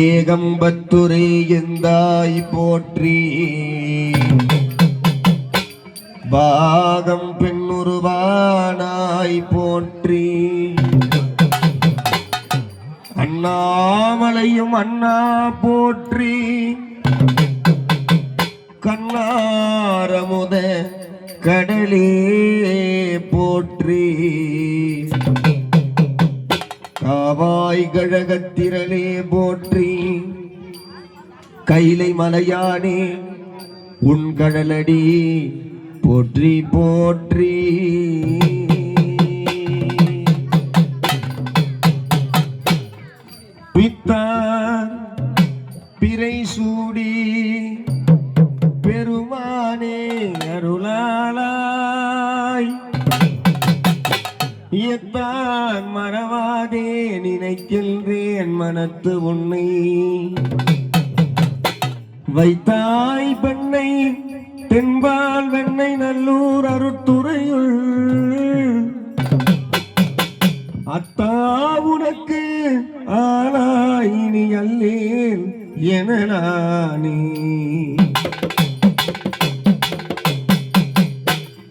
ஏகம்பத்துரை எந்தாய் போற்றி பாகம் பெண்ணுருவானாய் போற்றி அண்ணாமலையும் அண்ணா போற்றி கண்ணாரமுத கடலே போற்றி காவாய் கழகத்திரளே போற்றி கைலை மலையானே உன் கடலடி போற்றி போற்றி பித்தான் பிறை சூடி பெருமானே அருளாளாய் எத்தான் மறவாதே நினைக்கின்றேன் மனத்து உன்னை வைத்தாய் பெண்ணை தென்பால் வெண்ணை நல்லூர் அருட்டுறையுள் அத்தா உனக்கு ஆனாய் நீ அல்லேன் என நானே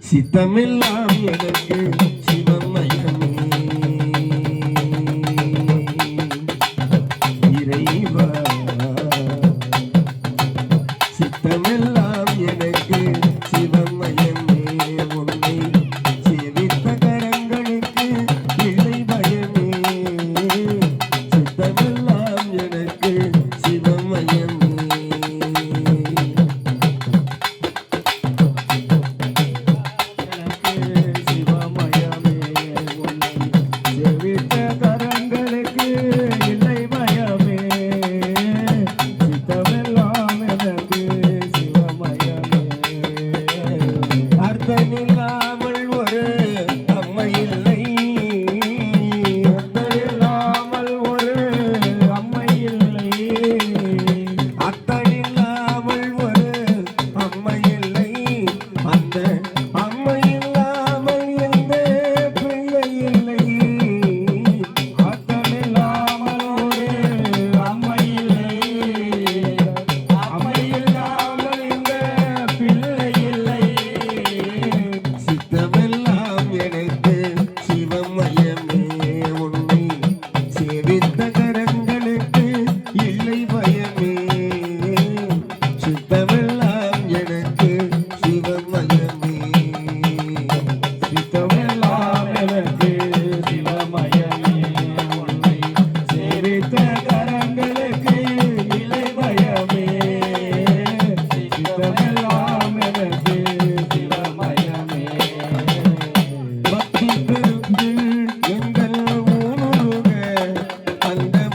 சித்தமெல்லாம் எனக்கு சிவமயமே இறைவா சித்தமெல்லாம் எனக்கு சிவமயமே உன்னை சேவித்த கரங்களுக்கு இல்லை பயமே சித்தமெல்லாம் எனக்கு சிவமயமே அந்த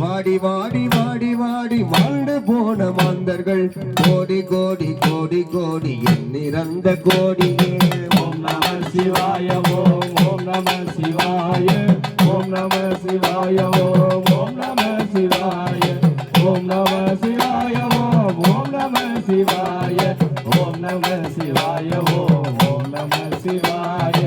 வாடி வாடி வாடி வாடி வாழ்ந்து போன மாந்தர்கள் கோடி கோடி கோடி கோடி எண்ணிறந்த கோடியே ஓம் நம சிவாய ஓம் ஓம் நம சிவாய ஓம் நம சிவாய ஓம் ஓம் நம சிவாய ஓம் நம சிவாய ஓம் ஓம் நம சிவாய ஓம் நம சிவாய ஓம் ஓம் நம சிவாய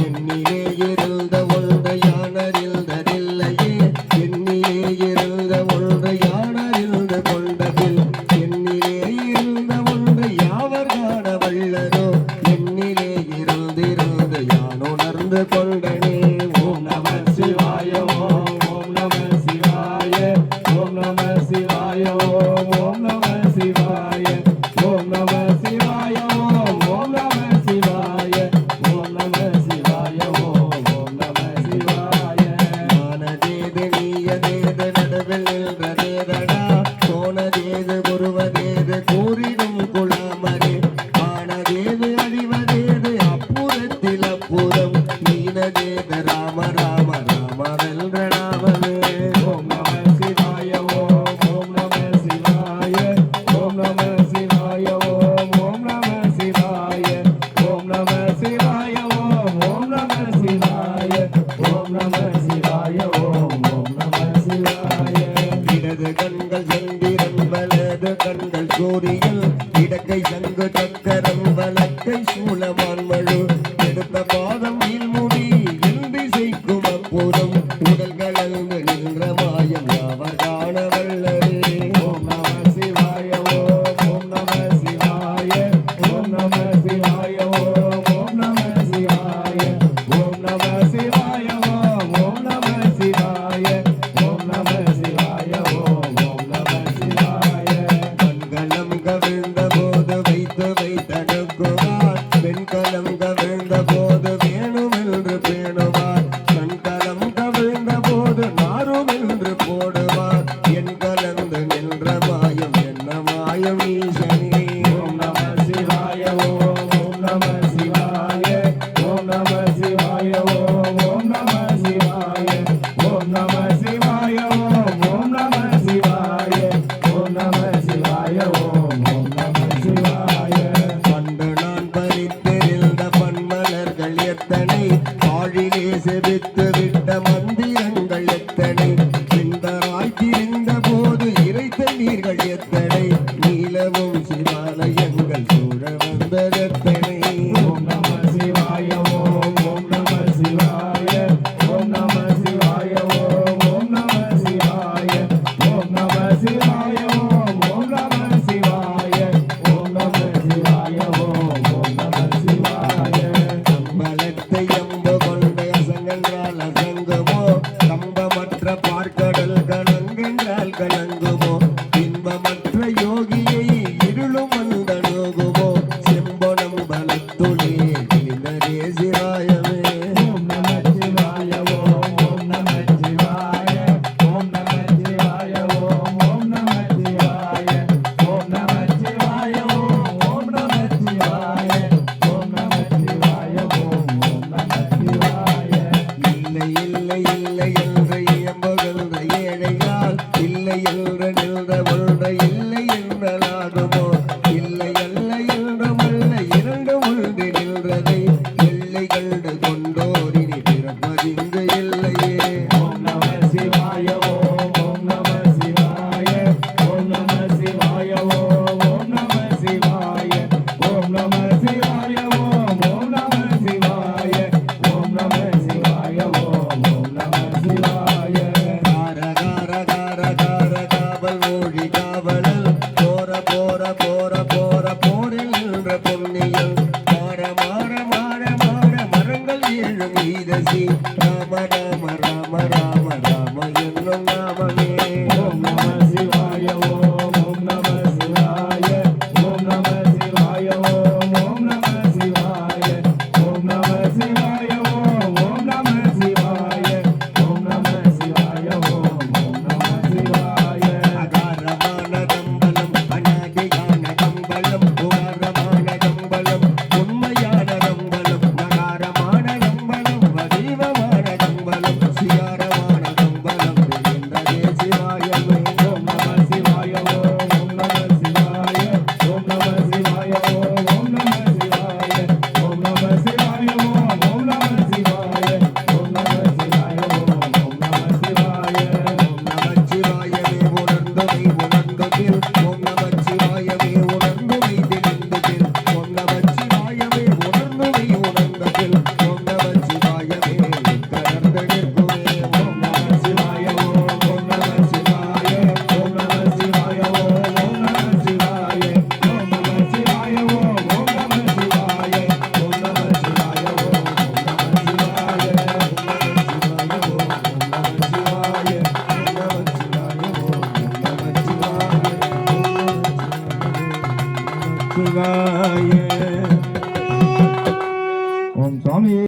எண்ணிலே இருந்த ஒன்று யானறிந்ததில்லையே எண்ணிலே இருந்த ஒன்று யானறிந்து கொண்டதில் எண்ணிலே இருந்த ஒன்று யாவர் காண வல்லதோ எண்ணிலே இருந்திருந்து யான் உணர்ந்து கொண்டனே ஓம் நம சிவாய ஓம் ஓம் நம சிவாய ஓம் நம சிவாய ஓம் ஓம் நம சிவாய ஓம் நம சிவாய ஓம் ஓம் நம சிவாய ஓம் நம சிவாய ஓம் ஓம் நம சிவாய மானதேது நீயதேது நடுவில் நின்றதேதடா போனதேது குருவதேது கூறிடும் குலாமரே ஆனதேது அழிவதேது அப்புறத்தில் அப்புறம் நீனதேது ராம ராம ராம வென்ற நாமமே ஓம் நம சிவாய ஓம் ஓம் நம சிவாய ஓம் நம சிவாய ஓம் ஓம் நம சிவாய ஓம் நம சிவாய ஓம் ஓம் நம சிவாய ஓம் நம சிவாய ஓம் ஓம் நம சிவாய இடது கண்கள் சந்திரன் வலது கண்கள் சூரியன் இடக்கை சங்கு சக்கரம் வலக்கை சூலமான் மழு எடுத்த பாதம் நீள்முடி எந்திசைக்கும் அப்புறம் உடல் கலந்து நின்ற மாயம் யாவர் காண வல்லரே ஓம் நம சிவாய ஓம் ஓம் நம சிவாய ஓம் நம சிவாய ஓம் ஓம் நம சிவாய ஓம் நம சிவாய ஓம் ஓம் நம சிவாய ஓம் நம சிவாய ஓம் ஓம் நம சிவாய கண்களம் கவிழ்ந்த போது வைத்து வைத்தடுக்குவார் பெண்களம் கவிழ்ந்த போது வேணும் என்று பேணுவார் கண்களம் கவிழ்ந்த போது நாரும் என்று போடுவார் என் கலந்து நின்ற மாயம் என்ன மாயம் ஈசனே ஓம் நம சிவாய ஓம் ஓம் நம சிவாய ஓம் நம சிவாய ஓம் ஓம் நம சிவாய ஓம் நம சிவாய ஓம் ஓம் நம சிவாய ஓம் நம சிவாய ஓம் ஓம் நம சிவாய பண்டு நான் பறித்திருந்த பன்மலர்கள் எத்தனை ஆழிலே செவித்து விட்ட மந்திரங்கள் எத்தனை பிந்தராய் திரிந்த போது இறைத்த நீர்கள் எத்தனை நீலவும் சிவாலயங்கள் சூழ வந்ததெத்தனை ஓம் நம சிவாய ஓம் ஓம் நம சிவாய ஓம் நம சிவாய ஓம் ஓம் நம சிவாய ஓம் நம சிவாய ஓம் ஓம் நம சிவாய ஓம் நம சிவாய ஓம் ஓம் நம சிவாய கம்பளத்தை எம்பு கொண்டு அசங்கென்றால் அசங்குமோ கம்பமற்ற பார்க்கடல் கலங்கென்றால் கலங்குமோ இன்பமற்ற யோகியை இருளும் வந்த நோகுமோ செம்பொனம் பலத்துளே கிளிந்தரே சிவாயமே ஓம் நம சிவாய ஓம் ஓம் நம சிவாய ஓம் நம சிவாய ஓம் ஓம் நம சிவாய ஓம் நம சிவாய ஓம் ஓம் நம சிவாய ஓம் நம சிவாய ஓம் ஓம் நம சிவாய இல்லை இல்லை இல்லை என்று இயம்புகின்ற ஏழையால் இல்லை என்று நின்ற ஒன்று இல்லை என்றலாகுமோ இல்லை அல்ல என்றுமல்ல இரண்டு ஒன்று நின்றதை எல்லை கண்டு கொண்டோரினி பிறப்பதிங்கு இல்லையே ஓம் நம சிவாய ஓம் ஓம் நம சிவாய ஓம் நம சிவாய ஓம் ஓம் நம சிவாய ஓம் நம சிவாய ஓம் ஓம் நம சிவாய ஓம் நம சிவாய ஓம் ஓம் நம சிவாய கார கார கார கார காவல் மொழி காவலல் போற போற போற போற போரில் நின்ற பொன்னியல் மாற மாற மாற மாற மரங்கள் ஏழு மீதசி ராம ராம ராம ராம ராம என்னும் நாமமே ஓம் நம சிவாய ஓம் ஓம் நம சிவாய ஓம் நம சிவாய ஓம் ஓம் நம சிவாய ஓம் நம சிவாய ஓம் ஓம் நம சிவாய ஓம் நம சிவாய ஓம் ஓம் நம சிவாய அகாரமான தம்பலம் அநாதியான சிவாய